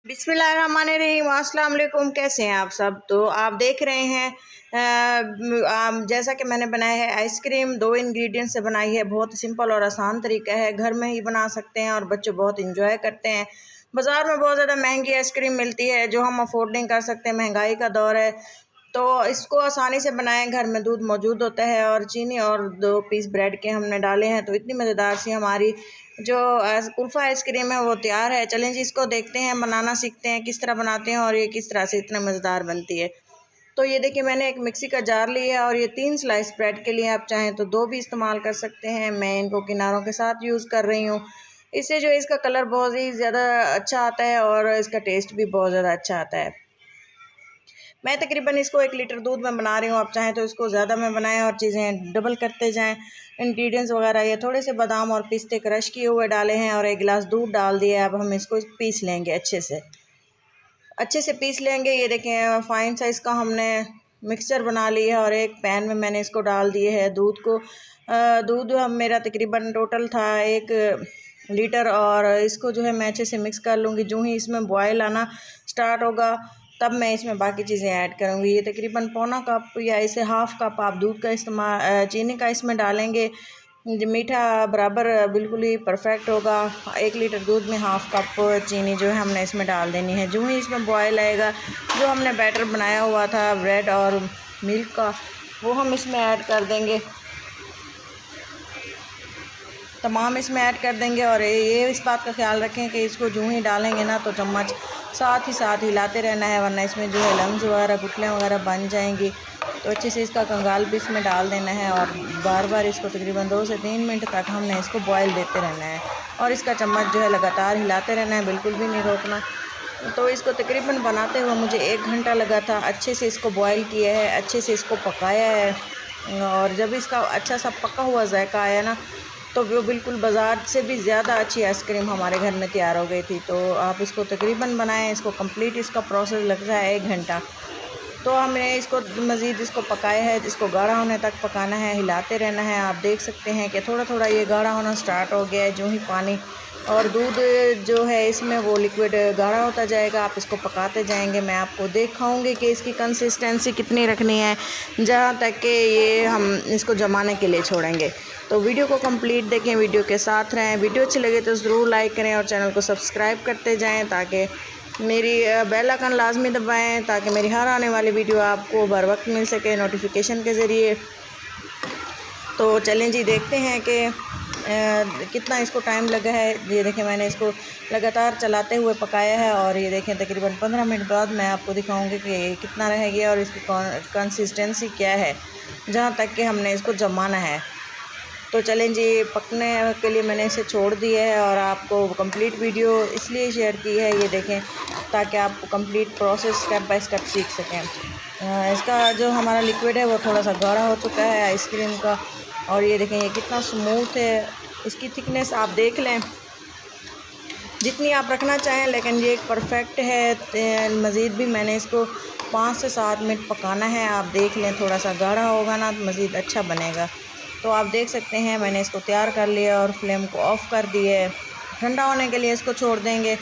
बिस्मिल्लाहिर्रहमानिर्रहीम। अस्सलाम वालेकुम। कैसे हैं आप सब? तो आप देख रहे हैं जैसा कि मैंने बनाया है आइसक्रीम। 2 इंग्रेडिएंट से बनाई है। बहुत सिंपल और आसान तरीका है, घर में ही बना सकते हैं और बच्चे बहुत इंजॉय करते हैं। बाज़ार में बहुत ज़्यादा महंगी आइसक्रीम मिलती है जो हम अफोर्ड नहीं कर सकते, महंगाई का दौर है। तो इसको आसानी से बनाएं। घर में दूध मौजूद होता है और चीनी और 2 पीस ब्रेड के हमने डाले हैं, तो इतनी मज़ेदार सी हमारी जो कुल्फ़ा आइसक्रीम है वो तैयार है। चलें जी, इसको देखते हैं, बनाना सीखते हैं किस तरह बनाते हैं और ये किस तरह से इतने मज़ेदार बनती है। तो ये देखिए, मैंने एक मिक्सी का जार लिया है और ये 3 स्लाइस ब्रेड के लिए आप चाहें तो 2 भी इस्तेमाल कर सकते हैं। मैं इनको किनारों के साथ यूज़ कर रही हूँ। इससे जो है इसका कलर बहुत ही ज़्यादा अच्छा आता है और इसका टेस्ट भी बहुत ज़्यादा अच्छा आता है। मैं तकरीबन इसको 1 लीटर दूध में बना रही हूँ। आप चाहें तो इसको ज़्यादा में बनाएं और चीज़ें डबल करते जाएं। इंग्रेडिएंट्स वगैरह ये थोड़े से बादाम और पिस्ते क्रश किए हुए डाले हैं और 1 गिलास दूध डाल दिया। अब हम इसको पीस लेंगे, अच्छे से पीस लेंगे। ये देखें, फ़ाइन साइज़ का हमने मिक्सचर बना लिया है और एक पैन में मैंने इसको डाल दिए है दूध को। दूध मेरा तकरीबन टोटल था 1 लीटर और इसको जो है मैं अच्छे से मिक्स कर लूँगी। जो ही इसमें बॉयल आना स्टार्ट होगा तब मैं इसमें बाकी चीज़ें ऐड करूँगी। ये तकरीबन पौना कप या इसे हाफ़ कप आप दूध का इस्तेमाल चीनी का इसमें डालेंगे। मीठा बराबर बिल्कुल ही परफेक्ट होगा। 1 लीटर दूध में हाफ़ कप चीनी जो है हमने इसमें डाल देनी है। जो ही इसमें बॉयल आएगा, जो हमने बैटर बनाया हुआ था ब्रेड और मिल्क का, वो हम इसमें ऐड कर देंगे, तमाम इसमें ऐड कर देंगे। और ये इस बात का ख्याल रखें कि इसको जो ही डालेंगे ना तो चम्मच साथ ही साथ हिलाते रहना है, वरना इसमें जो है लम्स वगैरह गुठलियाँ वगैरह बन जाएंगी। तो अच्छे से इसका कंगाल भी इसमें डाल देना है और बार बार इसको तकरीबन 2 से 3 मिनट तक हमने इसको बॉयल देते रहना है और इसका चम्मच जो है लगातार हिलाते रहना है, बिल्कुल भी नहीं रोकना। तो इसको तकरीबन बनाते हुए मुझे 1 घंटा लगा था। अच्छे से इसको बॉयल किया है, अच्छे से इसको पकाया है और जब इसका अच्छा सा पका हुआ जायका आया ना, तो वो बिल्कुल बाज़ार से भी ज़्यादा अच्छी आइसक्रीम हमारे घर में तैयार हो गई थी। तो आप इसको तकरीबन बनाएं। इसको कंप्लीट इसका प्रोसेस लगता है 1 घंटा। तो हमने इसको मज़ीद इसको पकाया है, इसको गाढ़ा होने तक पकाना है, हिलाते रहना है। आप देख सकते हैं कि थोड़ा थोड़ा ये गाढ़ा होना स्टार्ट हो गया है। जो ही पानी और दूध जो है इसमें वो लिक्विड गाढ़ा होता जाएगा, आप इसको पकाते जाएंगे। मैं आपको दिखाऊंगी कि इसकी कंसिस्टेंसी कितनी रखनी है, जहाँ तक कि ये हम इसको जमाने के लिए छोड़ेंगे। तो वीडियो को कंप्लीट देखें, वीडियो के साथ रहें। वीडियो अच्छी लगे तो ज़रूर लाइक करें और चैनल को सब्सक्राइब करते जाएं ताकि मेरी बेल आइकन लाजमी दबाएं ताकि मेरी हर आने वाली वीडियो आपको बर वक्त मिल सके नोटिफिकेशन के ज़रिए। तो चलें जी, देखते हैं कि कितना इसको टाइम लगा है। ये देखें, मैंने इसको लगातार चलाते हुए पकाया है और ये देखें तकरीबन 15 मिनट बाद मैं आपको दिखाऊंगी कि कितना रह गया और इसकी कंसिस्टेंसी क्या है, जहाँ तक कि हमने इसको जमाना है। तो चलें जी, पकने के लिए मैंने इसे छोड़ दिया है और आपको कंप्लीट वीडियो इसलिए शेयर की है, ये देखें, ताकि आप complete process step by step सीख सकें। इसका जो हमारा लिक्विड है वो थोड़ा सा गाढ़ा हो चुका है आइसक्रीम का और ये देखें ये कितना स्मूथ है। इसकी थिकनेस आप देख लें, जितनी आप रखना चाहें, लेकिन ये एक परफेक्ट है। मज़ीद भी मैंने इसको 5 से 7 मिनट पकाना है। आप देख लें, थोड़ा सा गाढ़ा होगा ना तो मज़ीद अच्छा बनेगा। तो आप देख सकते हैं मैंने इसको तैयार कर लिया और फ्लेम को ऑफ़ कर दिया है। ठंडा होने के लिए इसको छोड़ देंगे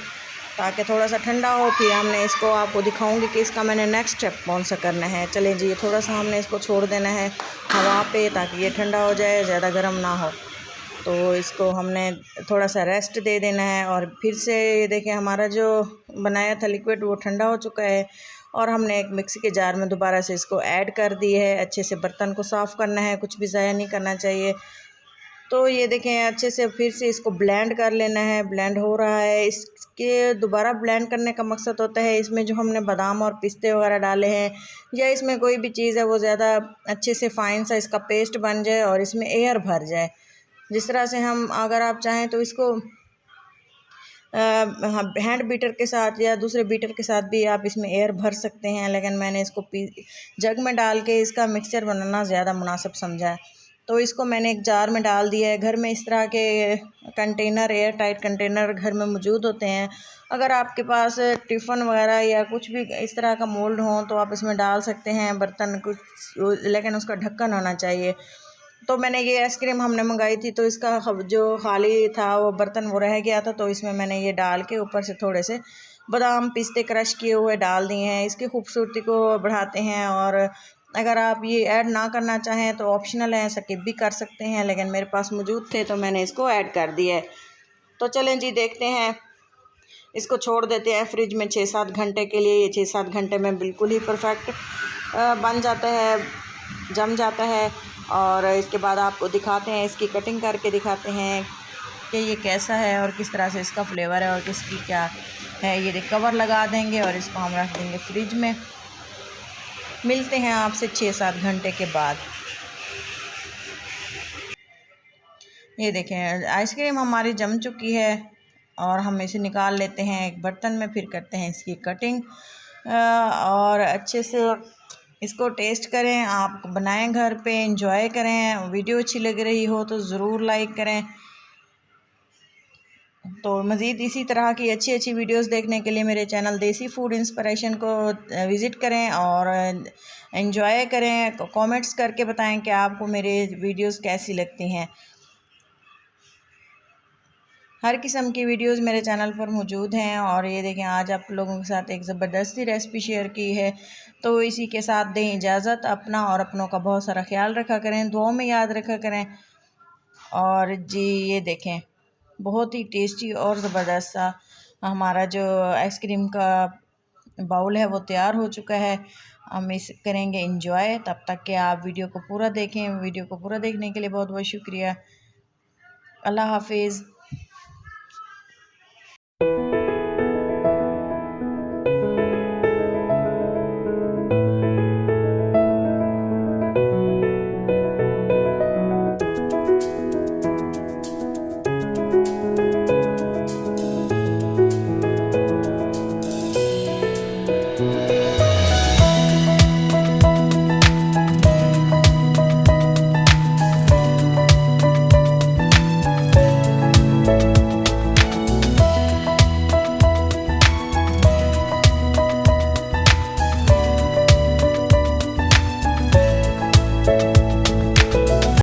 ताकि थोड़ा सा ठंडा हो, फिर हमने इसको आपको दिखाऊंगी कि इसका मैंने नेक्स्ट स्टेप कौन सा करना है। चलें जी, थोड़ा सा हमने इसको छोड़ देना है हवा पे ताकि ये ठंडा हो जाए, ज़्यादा गर्म ना हो। तो इसको हमने थोड़ा सा रेस्ट दे देना है और फिर से ये देखें हमारा जो बनाया था लिक्विड वो ठंडा हो चुका है और हमने एक मिक्सी के जार में दोबारा से इसको ऐड कर दी है। अच्छे से बर्तन को साफ़ करना है, कुछ भी ज़ाया नहीं करना चाहिए। तो ये देखें, अच्छे से फिर से इसको ब्लेंड कर लेना है। ब्लेंड हो रहा है। इसके दोबारा ब्लेंड करने का मकसद होता है इसमें जो हमने बादाम और पिस्ते वगैरह डाले हैं या इसमें कोई भी चीज़ है वो ज़्यादा अच्छे से फ़ाइन सा इसका पेस्ट बन जाए और इसमें एयर भर जाए। जिस तरह से हम, अगर आप चाहें तो इसको हैंड बीटर के साथ या दूसरे बीटर के साथ भी आप इसमें एयर भर सकते हैं, लेकिन मैंने इसको जग में डाल के इसका मिक्सचर बनाना ज़्यादा मुनासिब समझा है। तो इसको मैंने एक जार में डाल दिया है। घर में इस तरह के कंटेनर, एयर टाइट कंटेनर घर में मौजूद होते हैं। अगर आपके पास टिफ़न वगैरह या कुछ भी इस तरह का मोल्ड हो तो आप इसमें डाल सकते हैं बर्तन कुछ, लेकिन उसका ढक्कन होना चाहिए। तो मैंने ये आइसक्रीम हमने मंगाई थी तो इसका जो खाली था वो बर्तन वो रह गया था, तो इसमें मैंने ये डाल के ऊपर से थोड़े से बादाम पिस्ते क्रश किए हुए डाल दिए हैं, इसकी खूबसूरती को बढ़ाते हैं। और अगर आप ये ऐड ना करना चाहें तो ऑप्शनल है, स्किप भी कर सकते हैं, लेकिन मेरे पास मौजूद थे तो मैंने इसको ऐड कर दिया है। तो चलें जी देखते हैं, इसको छोड़ देते हैं फ्रिज में 6-7 घंटे के लिए। ये 6-7 घंटे में बिल्कुल ही परफेक्ट बन जाता है, जम जाता है। और इसके बाद आपको दिखाते हैं, इसकी कटिंग करके दिखाते हैं कि ये कैसा है और किस तरह से इसका फ्लेवर है और किसकी क्या है। ये कवर लगा देंगे और इसको हम रख देंगे फ्रिज में। मिलते हैं आपसे 6-7 घंटे के बाद। ये देखें आइसक्रीम हमारी जम चुकी है और हम इसे निकाल लेते हैं एक बर्तन में। फिर करते हैं इसकी कटिंग और अच्छे से इसको टेस्ट करें। आप बनाएं घर पे, एंजॉय करें। वीडियो अच्छी लग रही हो तो ज़रूर लाइक करें। तो मज़ीद इसी तरह की अच्छी अच्छी वीडियोस देखने के लिए मेरे चैनल देसी फूड इंस्पिरेशन को विज़िट करें और एंजॉय करें। कमेंट्स करके बताएं कि आपको मेरे वीडियोस कैसी लगती हैं। हर किस्म की वीडियोस मेरे चैनल पर मौजूद हैं। और ये देखें आज आप लोगों के साथ एक ज़बरदस्ती रेसिपी शेयर की है। तो इसी के साथ दें इजाज़त। अपना और अपनों का बहुत सारा ख्याल रखा करें, दुआओं में याद रखा करें। और जी ये देखें बहुत ही टेस्टी और ज़बरदस्त सा हमारा जो आइसक्रीम का बाउल है वो तैयार हो चुका है। हम इस करेंगे एंजॉय। तब तक कि आप वीडियो को पूरा देखें। वीडियो को पूरा देखने के लिए बहुत बहुत शुक्रिया। अल्लाह हाफिज़।